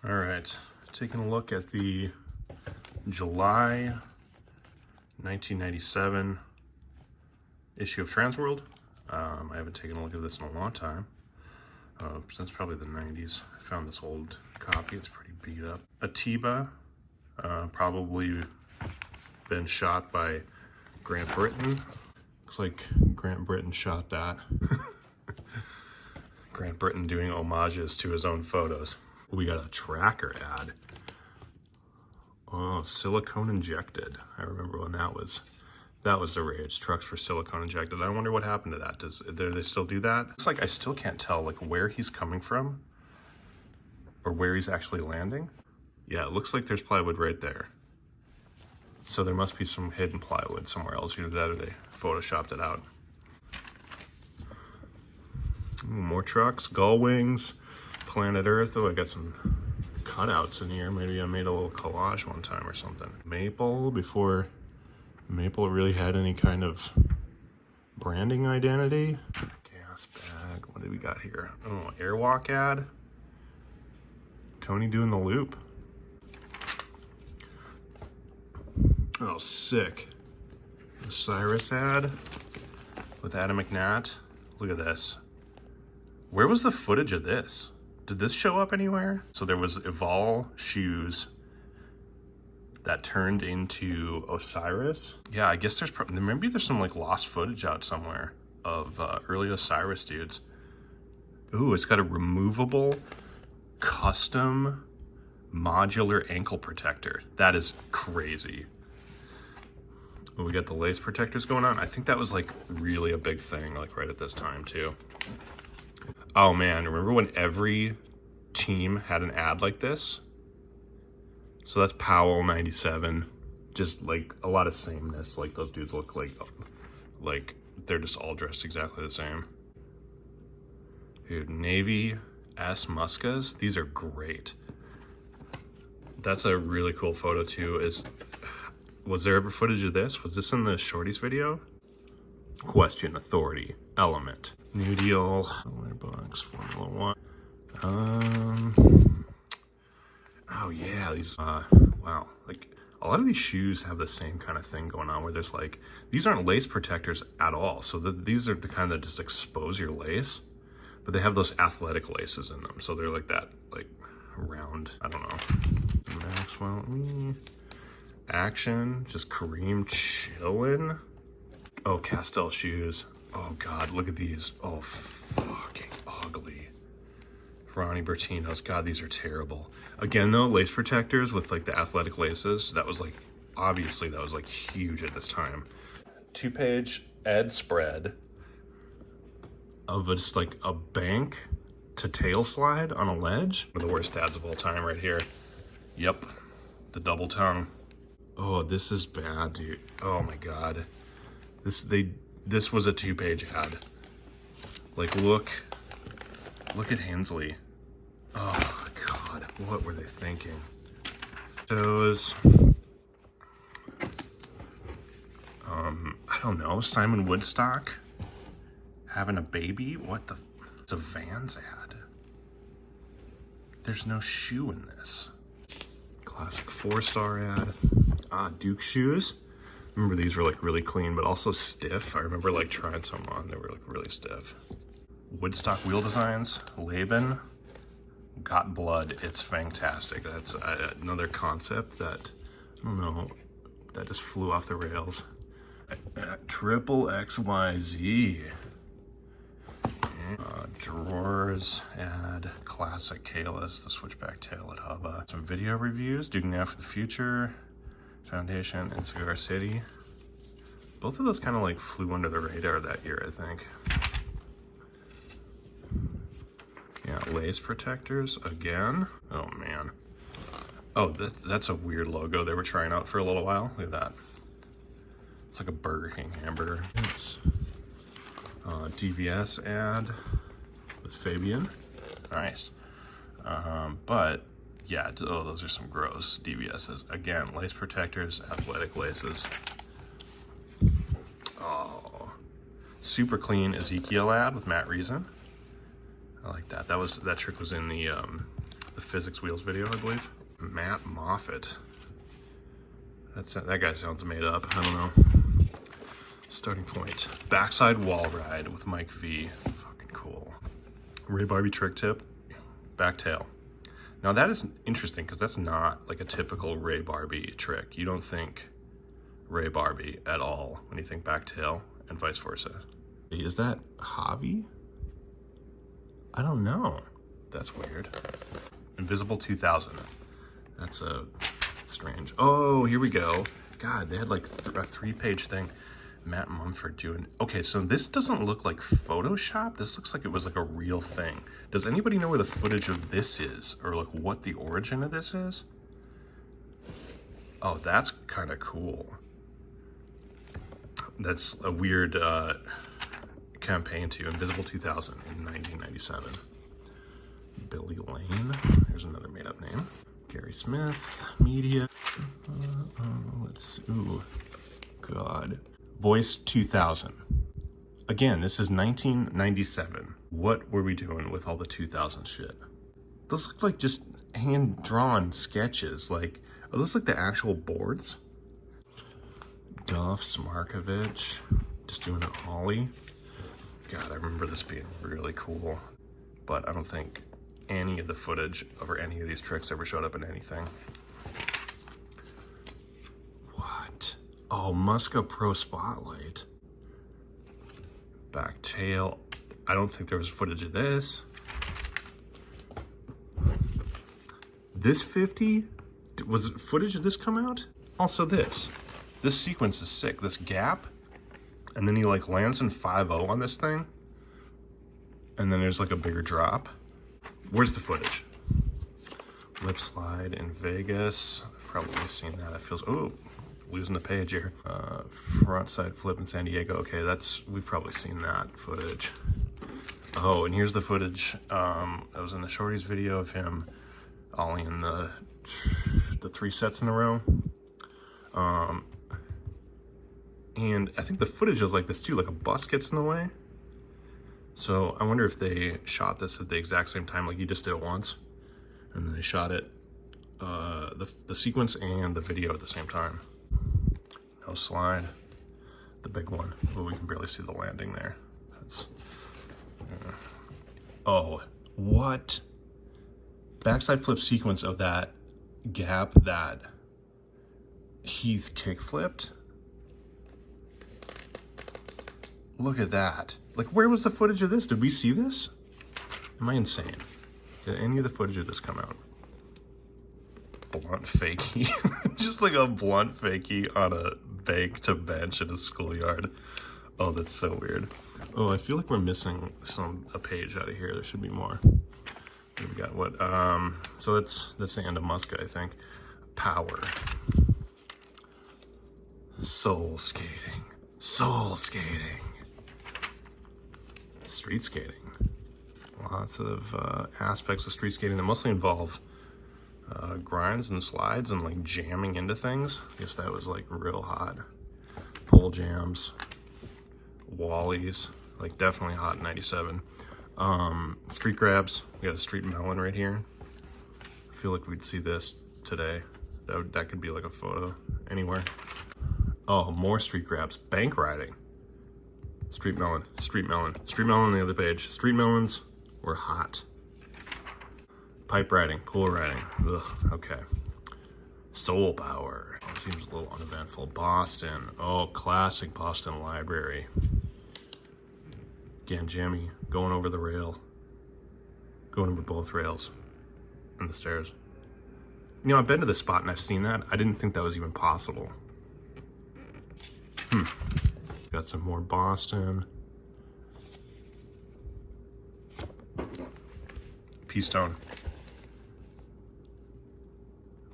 All right, taking a look at the July 1997 issue of Transworld. I haven't taken a look at this in a long time, since probably the 90s. I found this old copy, it's pretty beat up. Atiba, probably been shot by Grant Britain. Looks like Grant Britain shot that. Grant Britain doing homages to his own photos. We got a tracker ad. Oh, silicone injected. I remember when that was the rage. Trucks for silicone injected. I wonder what happened to that. Do they still do that? Looks like I still can't tell like where he's coming from or where he's actually landing. Yeah, it looks like there's plywood right there. So there must be some hidden plywood somewhere else. Either that or they photoshopped it out. Ooh, more trucks, gull wings, planet Earth. Oh, I got some cutouts in here. Maybe I made a little collage one time or something. Maple, before Maple really had any kind of branding identity. Gas bag, what do we got here? Oh, Airwalk ad. Tony doing the loop. Oh, sick. Osiris ad with Adam McNatt. Look at this. Where was the footage of this? Did this show up anywhere? So there was Eval shoes that turned into Osiris. Yeah, I guess maybe there's some like lost footage out somewhere of early Osiris dudes. Ooh, it's got a removable custom modular ankle protector. That is crazy. Ooh, we got the lace protectors going on. I think that was like really a big thing like right at this time too. Oh man, remember when every team had an ad like this? So that's Powell 97. Just like a lot of sameness. Like those dudes look like they're just all dressed exactly the same. Dude, Navy S Muscas, these are great. That's a really cool photo too. Was there ever footage of this? Was this in the Shorties video? Question, authority, element. New Deal, Box, Formula 1. Oh yeah, these, wow. Like, a lot of these shoes have the same kind of thing going on where there's like, these aren't lace protectors at all. So these are the kind that just expose your lace, but they have those athletic laces in them. So they're like that, like round, I don't know. Maxwell, Action, just Kareem chillin'. Oh, Castell shoes. Oh God, look at these. Oh, fucking ugly. Ronnie Bertino's. God, these are terrible. Again though, lace protectors with like the athletic laces, that was like, obviously that was like huge at this time. 2-page ad spread of just like a bank to tail slide on a ledge. One of the worst ads of all time right here. Yep, the double tongue. Oh, this is bad, dude. Oh my God. This was a 2-page ad. Like, look at Hensley. Oh God, what were they thinking? Those, I don't know, Simon Woodstock having a baby? What the, it's a Vans ad. There's no shoe in this. Classic 4-star ad. Duke shoes. Remember these were like really clean, but also stiff. I remember like trying some on, they were like really stiff. Woodstock wheel designs, Laban, got blood, it's fantastic. That's another concept that, I don't know, that just flew off the rails. Triple XYZ. Drawers ad, classic Kalis, the switchback tail at Hubba. Some video reviews, Duke Now for the Future, Foundation, and Cigar City. Both of those kind of like flew under the radar that year, I think. Yeah, lace protectors again. Oh man. Oh, that's a weird logo they were trying out for a little while. Look at that. It's like a Burger King hamburger. It's DVS ad with Fabian. Nice. But yeah, oh, those are some gross DVSs. Again, lace protectors, athletic laces. Oh, super clean Ezekiel ad with Matt Reason. I like that. That trick was in the the physics wheels video, I believe. Matt Moffat. That guy sounds made up. I don't know. Starting point. Backside wall ride with Mike V. Fucking cool. Ray Barbie trick tip. Back tail. Now that is interesting because that's not like a typical Ray Barbie trick. You don't think Ray Barbie at all when you think back tail, and vice versa. Is that Javi? I don't know. That's weird. Invisible 2000. That's a strange. Oh, here we go. God, they had like a 3-page thing. Matt Mumford doing. Okay, so this doesn't look like Photoshop. This looks like it was like a real thing. Does anybody know where the footage of this is, or like what the origin of this is? Oh, that's kind of cool. That's a weird campaign to Invisible 2000 in 1997. Billy Lane. Here's another made-up name. Gary Smith, media. Ooh, God. Voice 2000. Again, this is 1997. What were we doing with all the 2000 shit? Those look like just hand-drawn sketches. Like, are those like the actual boards? Duff Smarkovich, just doing an ollie. God, I remember this being really cool, but I don't think any of the footage of any of these tricks ever showed up in anything. What? Oh, Muska Pro Spotlight. Back tail. I don't think there was footage of this. This 50? Was it footage of this come out? Also this. This sequence is sick. This gap. And then he like lands in 5-0 on this thing. And then there's like a bigger drop. Where's the footage? Lip slide in Vegas. I've probably seen that. It feels, oh, losing the page here. Front side flip in San Diego. Okay, we've probably seen that footage. Oh, and here's the footage. That was in the Shorty's video of him ollieing the 3 sets in a row. And I think the footage is like this too, like a bus gets in the way. So I wonder if they shot this at the exact same time, like you just did it once, and then they shot it, the sequence and the video at the same time. No slide, the big one. Oh, we can barely see the landing there. That's, oh, what? Backside flip sequence of that gap that Heath kick flipped. Look at that. Like, where was the footage of this? Did we see this? Am I insane? Did any of the footage of this come out? Blunt fakie. Just like a blunt fakie on a bank to bench in a schoolyard. Oh, that's so weird. Oh, I feel like we're missing a page out of here. There should be more. We got what? So that's the end of Muska, I think. Power. Soul skating. Soul skating. Street skating. Lots of aspects of street skating that mostly involve grinds and slides and like jamming into things. I guess that was like real hot. Pole jams, wallies, like definitely hot in 97. Street grabs. We got a street melon right here. I feel like we'd see this today. That could be like a photo anywhere. Oh, more street grabs. Bank riding. Street melon, street melon, street melon on the other page. Street melons were hot. Pipe riding, pool riding. Ugh, okay. Soul power. Oh, seems a little uneventful. Boston. Oh, classic Boston Library. Again, Jimmy going over the rail. Going over both rails and the stairs. You know, I've been to this spot and I've seen that. I didn't think that was even possible. Got some more Boston. P-Stone.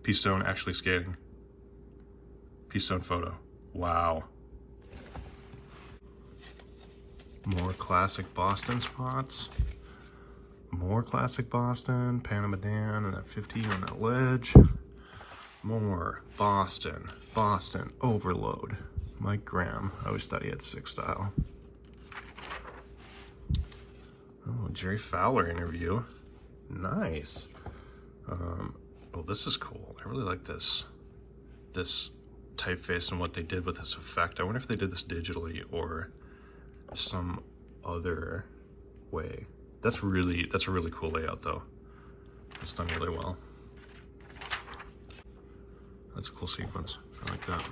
P-Stone actually skating. P-Stone photo. Wow. More classic Boston spots. More classic Boston. Panama Dan and that 50 on that ledge. More Boston. Boston overload. Mike Graham. I always thought he had 6 style. Oh, Jerry Fowler interview. Nice. Oh, this is cool. I really like this typeface and what they did with this effect. I wonder if they did this digitally or some other way. That's a really cool layout though. It's done really well. That's a cool sequence. I like that.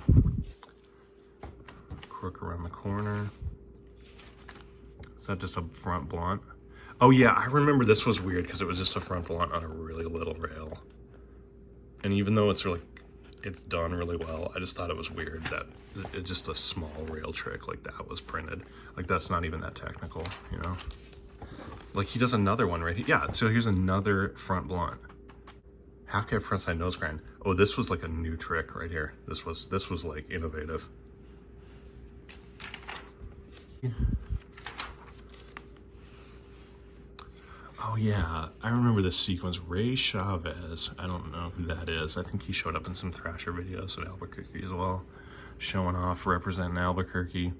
Crook around the corner. Is that just a front blunt? Oh yeah, I remember this was weird because it was just a front blunt on a really little rail. And even though it's done really well, I just thought it was weird that it's just a small rail trick like that was printed. Like that's not even that technical, you know? Like he does another one right here. Yeah, so here's another front blunt. Half cab frontside nose grind. Oh, this was like a new trick right here. This was like innovative. Oh yeah, I remember this sequence. Ray Chavez, I don't know who that is. I think he showed up in some Thrasher videos at Albuquerque as well, showing off, representing Albuquerque.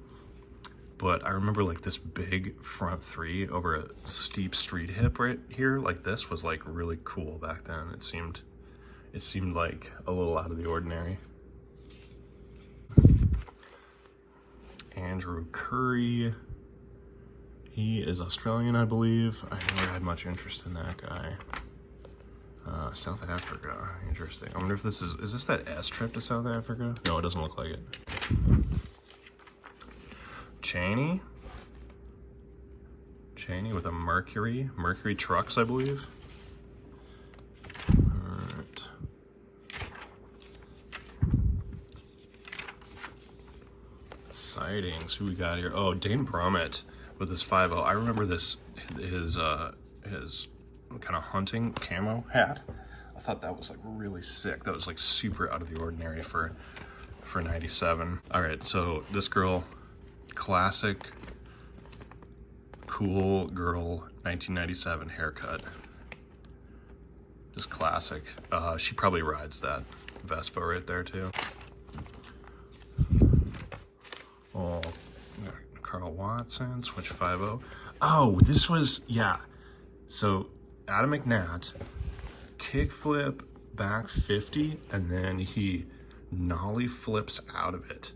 But I remember like this big front three over a steep street hip right here, like this was like really cool back then. It seemed like a little out of the ordinary. Andrew Curry. He is Australian, I believe. I never had much interest in that guy. South Africa, interesting. I wonder if this is this that S trip to South Africa? No, it doesn't look like it. Cheney with a Mercury trucks, I believe. All right. Sightings, who we got here? Oh, Dane Brummett with his 5.0. I remember his kind of hunting camo hat. I thought that was like really sick. That was like super out of the ordinary for 97. All right, so this girl, classic cool girl 1997 haircut. Just classic. She probably rides that Vespa right there too. Oh, Carl Watson, switch 5.0. Oh, this was, yeah. So Adam McNatt, kickflip back 50, and then he nollie flips out of it.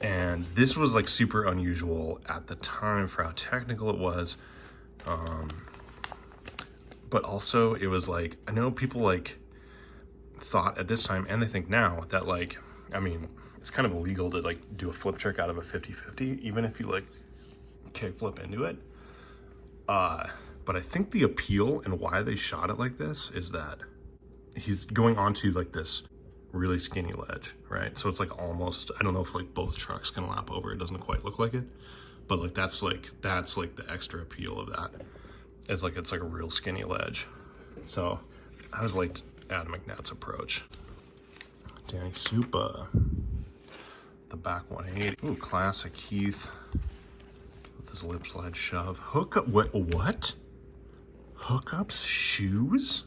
And this was like super unusual at the time for how technical it was. But also it was like, I know people like thought at this time, and they think now, that like, I mean, it's kind of illegal to like do a flip trick out of a 50-50, even if you like kick flip into it. But I think the appeal and why they shot it like this is that he's going onto like this really skinny ledge, right? So it's like almost, I don't know if like both trucks can lap over. It doesn't quite look like it, but like that's like the extra appeal of that. It's like a real skinny ledge. So I was like Adam McNatt's approach. Danny Supa, the back 180. Ooh, classic Heath with his lip slide shove. Hookup, what? Hookups shoes?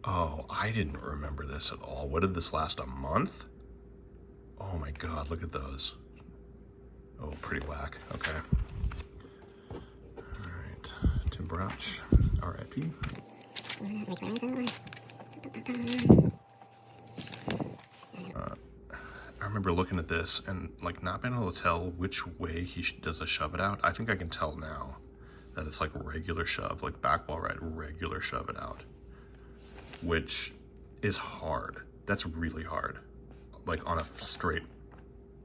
Oh, I didn't remember this at all. What did this last, a month? Oh my God, look at those. Oh, pretty whack, okay. All right, Tim Brach, RIP. I remember looking at this and like not being able to tell which way he does a shove it out. I think I can tell now that it's like regular shove, like back wall ride, regular shove it out, which is hard. That's really hard. Like on a straight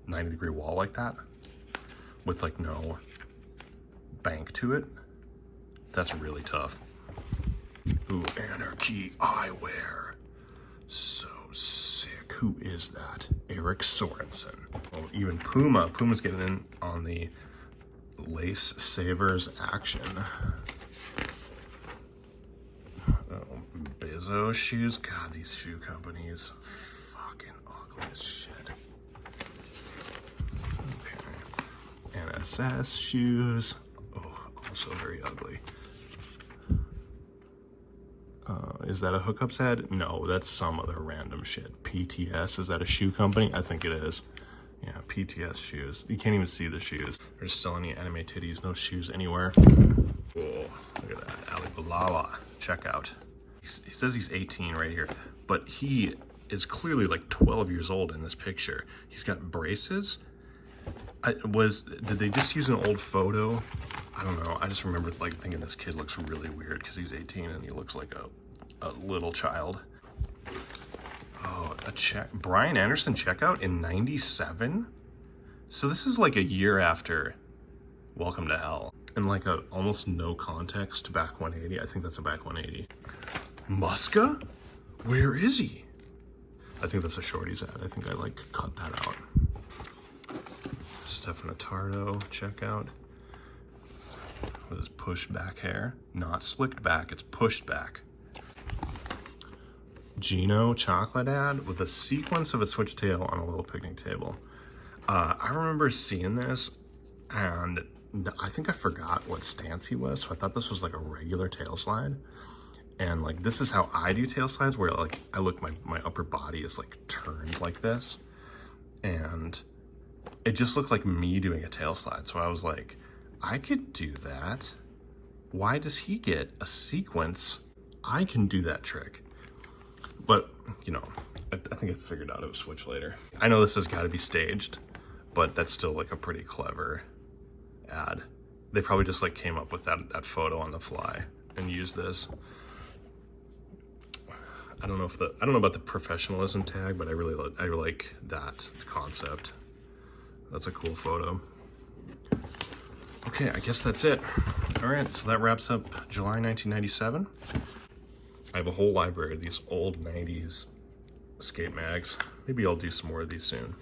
90-degree wall like that with like no bank to it. That's really tough. Ooh, Anarchy Eyewear. So sick. Who is that? Eric Sorensen. Oh, even Puma's getting in on the Lace Savers action. Oh, Bezos shoes. God, these shoe companies, fucking ugly as shit. Okay. NSS shoes. Oh, also very ugly. Is that a hookups head? No, that's some other random shit. PTS, is that a shoe company? I think it is. Yeah, PTS shoes. You can't even see the shoes. They're just selling you anime titties, no shoes anywhere. Whoa, look at that. Ali Balala, check out. he says he's 18 right here, but he is clearly like 12 years old in this picture. He's got braces. Did they just use an old photo? I don't know. I just remember like thinking this kid looks really weird because he's 18 and he looks like a little child. Oh, Brian Anderson checkout in 97? So this is like a year after Welcome to Hell. And like a almost no context back 180. I think that's a back 180. Muska? Where is he? I think that's a Shorty's ad. I think I like cut that out. Stefano Tardo checkout with his pushed back hair. Not slicked back, it's pushed back. Gino chocolate ad with a sequence of a switchtail on a little picnic table. I remember seeing this and I think I forgot what stance he was, so I thought this was like a regular tail slide. And like this is how I do tail slides, where like I look, my upper body is like turned like this, and it just looked like me doing a tail slide. So I was like, I could do that. Why does he get a sequence? I can do that trick. But you know, I think I figured out it was switch later. I know this has got to be staged, but that's still like a pretty clever ad. They probably just like came up with that photo on the fly and used this. I don't know about the professionalism tag, but I like that concept. That's a cool photo. Okay, I guess that's it. All right, so that wraps up July 1997. I have a whole library of these old 90s skate mags. Maybe I'll do some more of these soon.